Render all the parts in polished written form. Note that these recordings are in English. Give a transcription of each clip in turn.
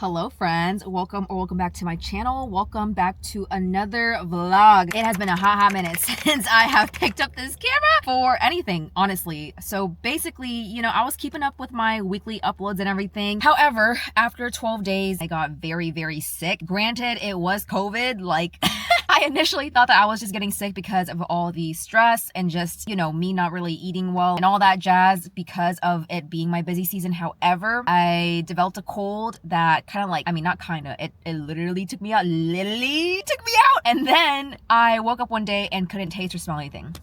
Hello friends, welcome back to my channel. Welcome back to another vlog. It has been a hot minute since I have picked up this camera for anything, honestly. So basically, you know, I was keeping up with my weekly uploads and everything. However, after 12 days, I got very sick. Granted, it was COVID, like I initially thought that I was just getting sick because of all the stress and just, you know, me not really eating well and all that jazz because of it being my busy season. However, I developed a cold that it literally took me out. And then I woke up one day and couldn't taste or smell anything.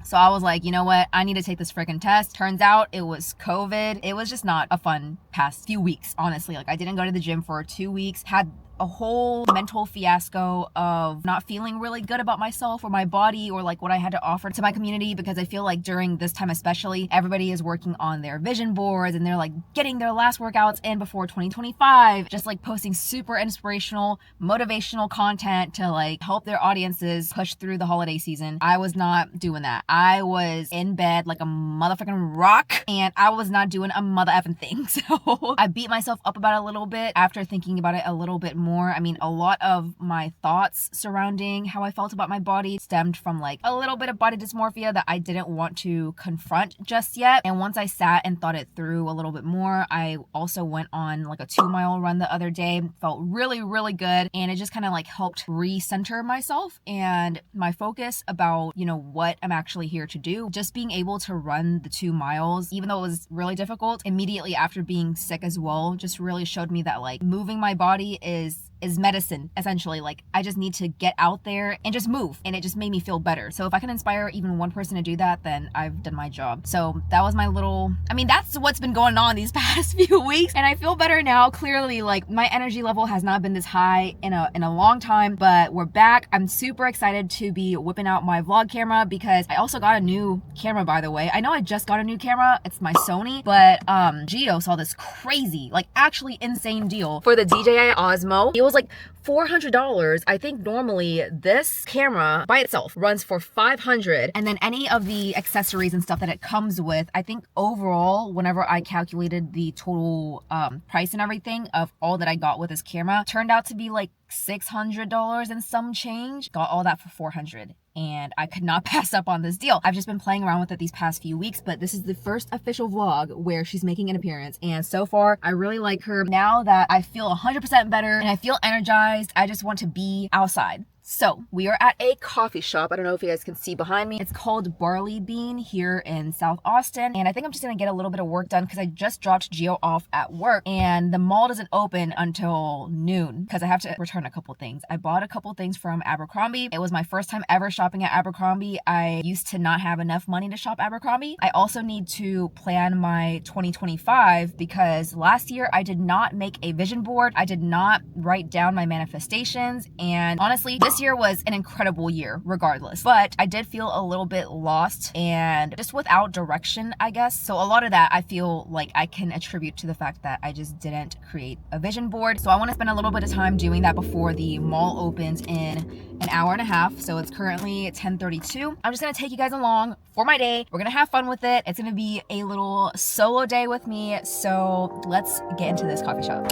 So I was like, you know what? I need to take this freaking test. Turns out it was COVID. It was just not a fun past few weeks, honestly. Like I didn't go to the gym for 2 weeks, had a whole mental fiasco of not feeling really good about myself or my body or like what I had to offer to my community, because I feel like during this time especially, everybody is working on their vision boards and they're like getting their last workouts in before 2025, just like posting super inspirational, motivational content to like help their audiences push through the holiday season. I was not doing that. I was in bed like a motherfucking rock and I was not doing a mother effing thing. So I beat myself up about it a little bit after thinking about it a little bit more. I mean, a lot of my thoughts surrounding how I felt about my body stemmed from like a little bit of body dysmorphia that I didn't want to confront just yet. And once I sat and thought it through a little bit more, I also went on like a 2-mile run the other day. Felt really good, and it just kind of like helped recenter myself and my focus about, you know, what I'm actually here to do. Just being able to run the 2 miles, even though it was really difficult immediately after being sick as well, just really showed me that like moving my body is medicine, essentially. Like I just need to get out there and just move, and it just made me feel better. So if I can inspire even one person to do that, then I've done my job. So that was my little, that's what's been going on these past few weeks, and I feel better now. Clearly, like my energy level has not been this high in a long time, but we're back. I'm super excited to be whipping out my vlog camera because I also got a new camera, by the way. I know I just got a new camera, it's my Sony, but Gio saw this crazy, like actually insane deal for the DJI Osmo. It was like $400. I think normally this camera by itself runs for $500, and then any of the accessories and stuff that it comes with, I think overall, whenever I calculated the total price and everything of all that I got with this camera, turned out to be like $600 and some change. Got all that for $400. And I could not pass up on this deal. I've just been playing around with it these past few weeks, but this is the first official vlog where she's making an appearance. And so far, I really like her. Now that I feel 100% better and I feel energized, I just want to be outside. So we are at a coffee shop. I don't know if you guys can see behind me. It's called Barley Bean here in South Austin. And I think I'm just gonna get a little bit of work done because I just dropped Gio off at work and the mall doesn't open until noon because I have to return a couple things. I bought a couple things from Abercrombie. It was my first time ever shopping at Abercrombie. I used to not have enough money to shop Abercrombie. I also need to plan my 2025 because last year I did not make a vision board. I did not write down my manifestations, and honestly, this year was an incredible year regardless, but I did feel a little bit lost and just without direction, I guess. So a lot of that I feel like I can attribute to the fact that I just didn't create a vision board. So I want to spend a little bit of time doing that before the mall opens in an hour and a half. So it's currently 10:32. I'm just gonna take you guys along for my day. We're gonna have fun with it. It's gonna be a little solo day with me. So let's get into this coffee shop.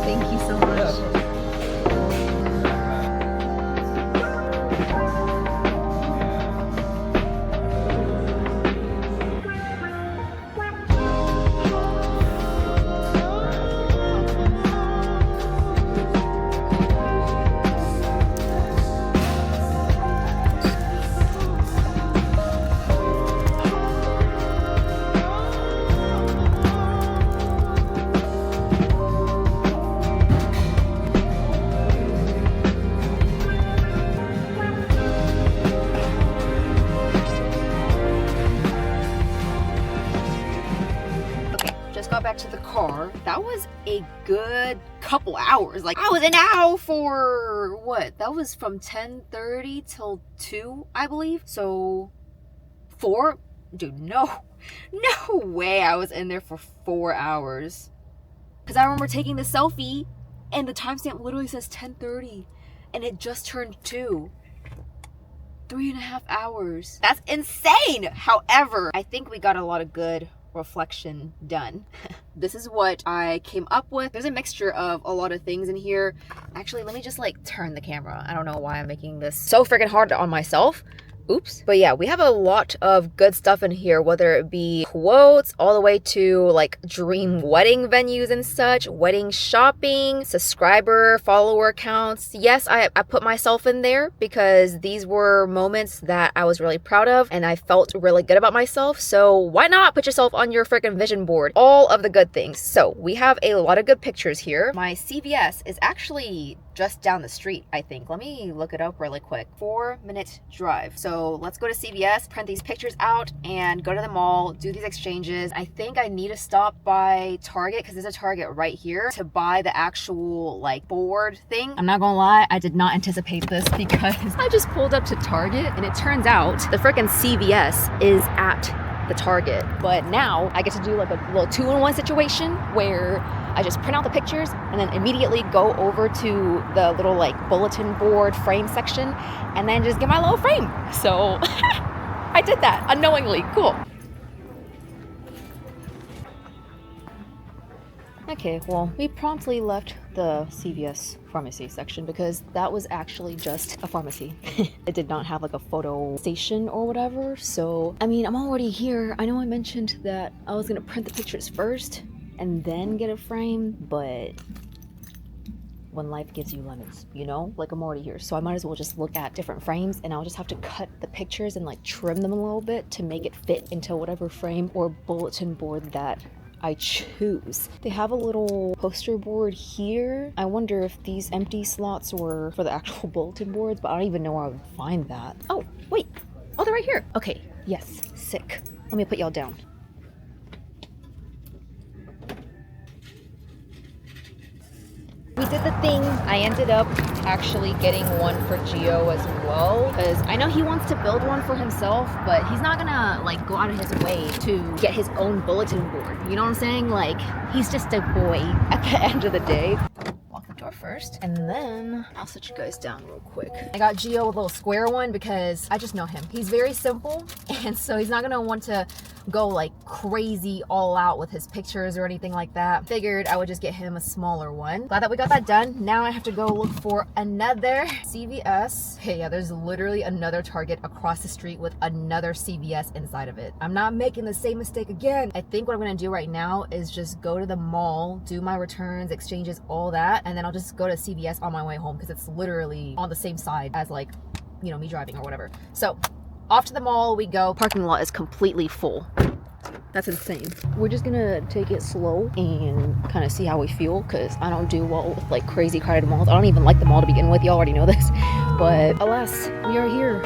Thank you so much. Back to the car. That was a good couple hours. Like I was an hour for what? That was from 10:30 till 2, I believe. So 4? Dude, no way I was in there for 4 hours. Because I remember taking the selfie and the timestamp literally says 10:30 and it just turned 2. 3.5 hours. That's insane. However, I think we got a lot of good reflection done. This is what I came up with. There's a mixture of a lot of things in here. Actually, let me just like turn the camera. I don't know why I'm making this so freaking hard on myself. Oops. But yeah, we have a lot of good stuff in here, whether it be quotes all the way to like dream wedding venues and such, wedding shopping, subscriber, follower counts. Yes, I put myself in there because these were moments that I was really proud of and I felt really good about myself. So why not put yourself on your freaking vision board? All of the good things. So we have a lot of good pictures here. My CVS is actually just down the street, I think. Let me look it up really quick. 4-minute drive. So let's go to CVS, print these pictures out, and go to the mall, do these exchanges. I think I need to stop by Target because there's a Target right here to buy the actual like board thing. I'm not gonna lie, I did not anticipate this because I just pulled up to Target and it turns out the freaking CVS is at the Target. But now I get to do like a little 2-in-1 situation where I just print out the pictures and then immediately go over to the little like bulletin board frame section and then just get my little frame. So I did that unknowingly. Cool. Okay, well, we promptly left the CVS pharmacy section because that was actually just a pharmacy. It did not have like a photo station or whatever. So, I mean, I'm already here. I know I mentioned that I was gonna print the pictures first and then get a frame, but when life gives you lemons, you know, like I'm already here. So I might as well just look at different frames and I'll just have to cut the pictures and like trim them a little bit to make it fit into whatever frame or bulletin board that I choose. They have a little poster board here. I wonder if these empty slots were for the actual bulletin boards, but I don't even know where I would find that. Oh, wait. Oh, they're right here. Okay, yes, sick. Let me put y'all down. We did the thing. I ended up actually getting one for Gio as well because I know he wants to build one for himself, but he's not gonna like go out of his way to get his own bulletin board. You know what I'm saying? Like, he's just a boy at the end of the day. Lock the door first and then I'll sit you guys down real quick. I got Gio a little square one because I just know him. He's very simple and so he's not gonna want to go like crazy all out with his pictures or anything like that. Figured I would just get him a smaller one. Glad that we got that done. Now I have to go look for another CVS. Hey, yeah, there's literally another Target across the street with another CVS inside of it. I'm not making the same mistake again. I think what I'm gonna do right now is just go to the mall, do my returns, exchanges, all that, and then I'll just go to CVS on my way home because it's literally on the same side as like, you know, me driving or whatever. So off to the mall we go. Parking lot is completely full. That's insane. We're just gonna take it slow and kind of see how we feel because I don't do well with like crazy crowded malls. I don't even like the mall to begin with. You already know this. But alas, we are here.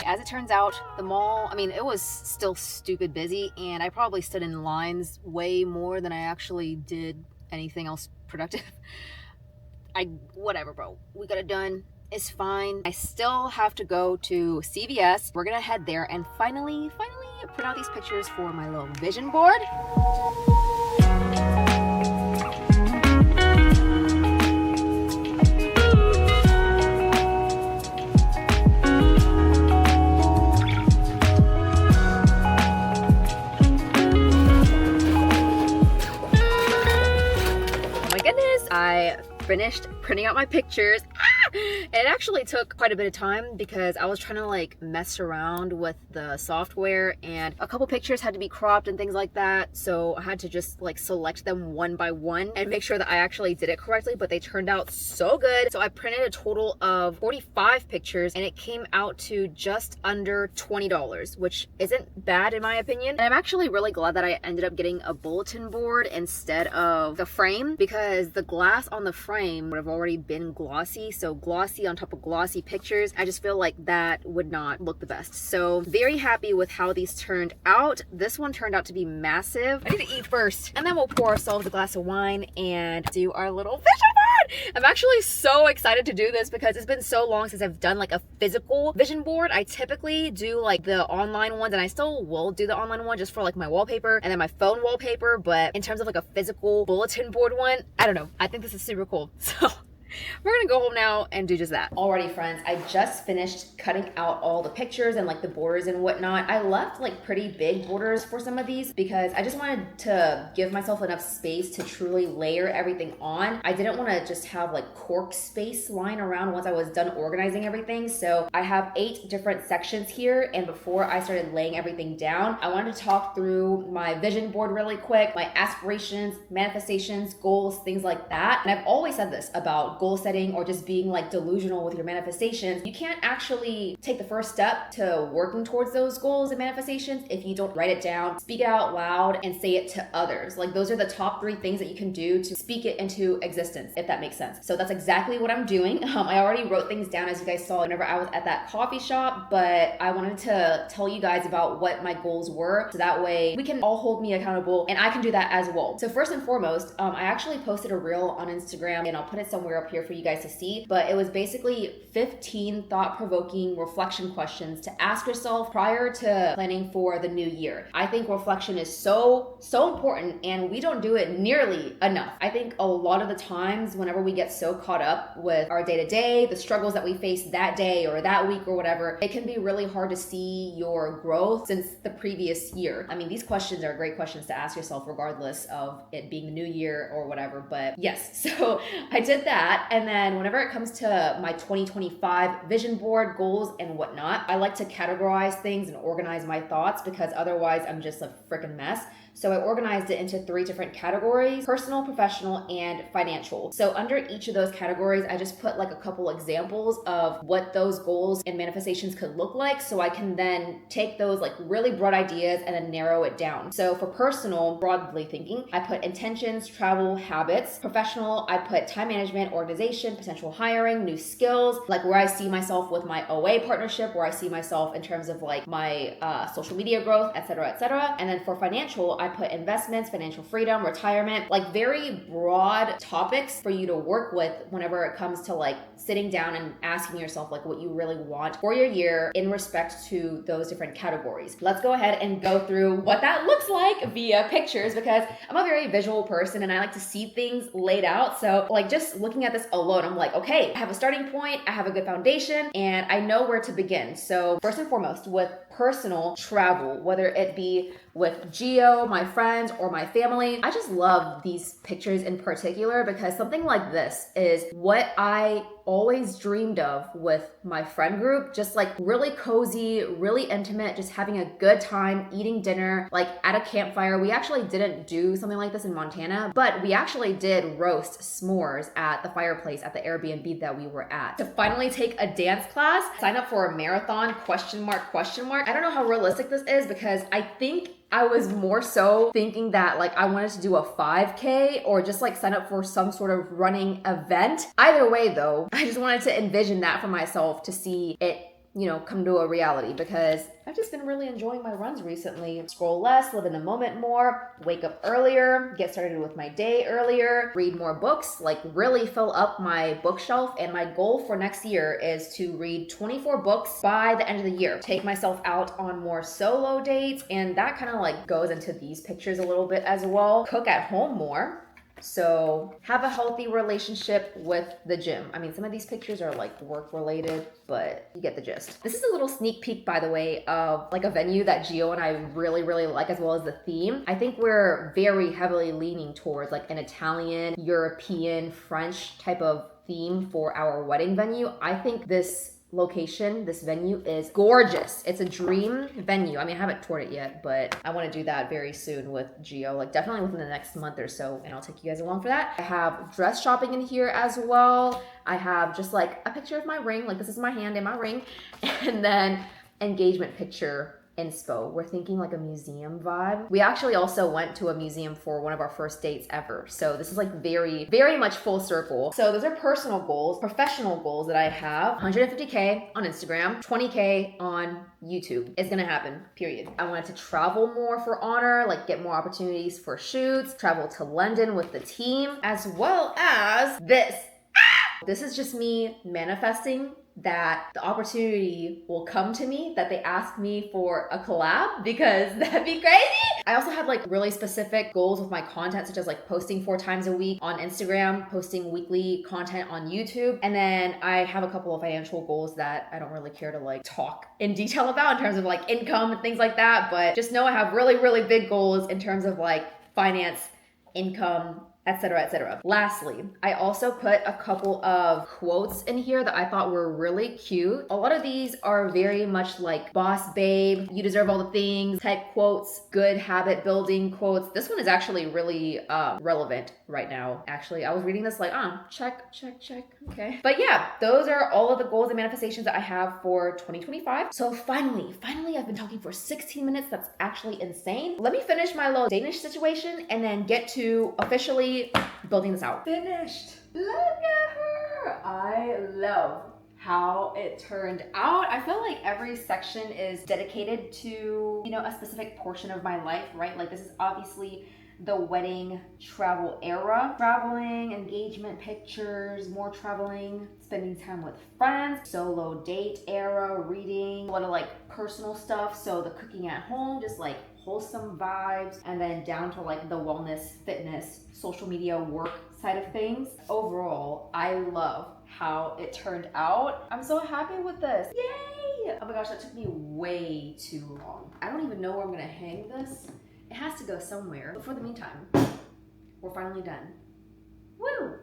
As it turns out, the mall, I mean, it was still stupid busy and I probably stood in lines way more than I actually did anything else productive. Whatever, bro. We got it done. It's fine. I still have to go to CVS. We're gonna head there and finally print out these pictures for my little vision board. I finished printing out my pictures. It actually took quite a bit of time because I was trying to like mess around with the software and a couple pictures had to be cropped and things like that. So I had to just like select them one by one and make sure that I actually did it correctly, but they turned out so good. So I printed a total of 45 pictures and it came out to just under $20, which isn't bad in my opinion. And I'm actually really glad that I ended up getting a bulletin board instead of the frame because the glass on the frame would have already been glossy. So glossy on top of glossy pictures. I just feel like that would not look the best. So very happy with how these turned out. This one turned out to be massive. I need to eat first, and then we'll pour ourselves a glass of wine and do our little vision board. I'm actually so excited to do this because it's been so long since I've done like a physical vision board. I typically do like the online ones, and I still will do the online one just for like my wallpaper and then my phone wallpaper, but in terms of like a physical bulletin board one, I don't know. I think this is super cool. So we're gonna go home now and do just that. Alrighty friends, I just finished cutting out all the pictures and like the borders and whatnot. I left like pretty big borders for some of these because I just wanted to give myself enough space to truly layer everything on. I didn't want to just have like cork space lying around once I was done organizing everything. So I have 8 different sections here, and before I started laying everything down, I wanted to talk through my vision board really quick, my aspirations, manifestations, goals, things like that. And I've always said this about goal setting or just being like delusional with your manifestations. You can't actually take the first step to working towards those goals and manifestations if you don't write it down, speak it out loud, and say it to others. Like those are the top 3 things that you can do to speak it into existence, if that makes sense. So that's exactly what I'm doing. I already wrote things down, as you guys saw whenever I was at that coffee shop, but I wanted to tell you guys about what my goals were, so that way we can all hold me accountable and I can do that as well. So first and foremost, I actually posted a reel on Instagram, and I'll put it somewhere up here for you guys to see, but it was basically 15 thought-provoking reflection questions to ask yourself prior to planning for the new year. I think reflection is so important, and we don't do it nearly enough. I think a lot of the times whenever we get so caught up with our day-to-day, the struggles that we face that day or that week or whatever, it can be really hard to see your growth since the previous year. I mean, these questions are great questions to ask yourself regardless of it being the new year or whatever, but yes, so I did that. And then whenever it comes to my 2025 vision board, goals, and whatnot, I like to categorize things and organize my thoughts because otherwise I'm just a freaking mess. So I organized it into 3 different categories: personal, professional, and financial. So under each of those categories, I just put like a couple examples of what those goals and manifestations could look like, so I can then take those like really broad ideas and then narrow it down. So for personal, broadly thinking, I put intentions, travel, habits. Professional, I put time management, organization, potential hiring, new skills, like where I see myself with my OA partnership, where I see myself in terms of like my social media growth, etc., etc. And then for financial, I put investments, financial freedom, retirement, like very broad topics for you to work with whenever it comes to like sitting down and asking yourself like what you really want for your year in respect to those different categories. Let's go ahead and go through what that looks like via pictures, because I'm a very visual person and I like to see things laid out. So like just looking at this alone, I'm like, okay, I have a starting point, I have a good foundation, and I know where to begin. So first and foremost, with personal travel, whether it be with Gio, my friends, or my family, I just love these pictures in particular because something like this is what I always dreamed of with my friend group. Just like really cozy, really intimate, just having a good time, eating dinner, like at a campfire. We actually didn't do something like this in Montana, but we actually did roast s'mores at the fireplace at the Airbnb that we were at. To finally take a dance class, sign up for a marathon, question mark, question mark. I don't know how realistic this is because I think I was more so thinking that like I wanted to do a 5K or just like sign up for some sort of running event. Either way though, I just wanted to envision that for myself to see it, you know, come to a reality, because I've just been really enjoying my runs recently. Scroll less, live in the moment more, wake up earlier, get started with my day earlier, read more books, like really fill up my bookshelf. And my goal for next year is to read 24 books by the end of the year. Take myself out on more solo dates, and that kind of like goes into these pictures a little bit as well. Cook at home more. So have a healthy relationship with the gym. I mean, some of these pictures are like work related, but you get the gist. This is a little sneak peek, by the way, of like a venue that Gio and I really, really like, as well as the theme. I think we're very heavily leaning towards like an Italian, European, French type of theme for our wedding venue. I think this location, this venue is gorgeous. It's a dream venue. I mean, I haven't toured it yet, but I want to do that very soon with Gio, like definitely within the next month or so, and I'll take you guys along for that. I have dress shopping in here as well. I have just like a picture of my ring, like this is my hand in my ring, and then engagement picture inspo. We're thinking like a museum vibe. We actually also went to a museum for one of our first dates ever. So this is like very, very much full circle. So those are personal goals. Professional goals that I have: 150K on Instagram, 20K on YouTube. It's gonna happen, period. I wanted to travel more for Honor, like get more opportunities for shoots, travel to London with the team, as well as this. This is just me manifesting that the opportunity will come to me, that they ask me for a collab, because that'd be crazy. I also have like really specific goals with my content, such as like posting 4 times a week on Instagram, posting weekly content on YouTube. And then I have a couple of financial goals that I don't really care to like talk in detail about in terms of like income and things like that. But just know I have really, really big goals in terms of like finance, income, etc., etc. Lastly, I also put a couple of quotes in here that I thought were really cute. A lot of these are very much like boss babe, you deserve all the things type quotes, good habit building quotes. This one is actually really relevant right now. Actually, I was reading this like, check, okay. But yeah, those are all of the goals and manifestations that I have for 2025. So finally, I've been talking for 16 minutes. That's actually insane. Let me finish my little Danish situation and then get to officially building this out. Finished. Look at her. I love how it turned out. I feel like every section is dedicated to, you know, a specific portion of my life, right? Like this is obviously the wedding travel era. Traveling, engagement pictures, more traveling, spending time with friends, solo date era, reading, a lot of like personal stuff. So the cooking at home, just like wholesome vibes, and then down to like the wellness, fitness, social media, work side of things. Overall, I love how it turned out. I'm so happy with this. Yay! Oh my gosh, that took me way too long. I don't even know where I'm gonna hang this. It has to go somewhere. But for the meantime, we're finally done. Woo!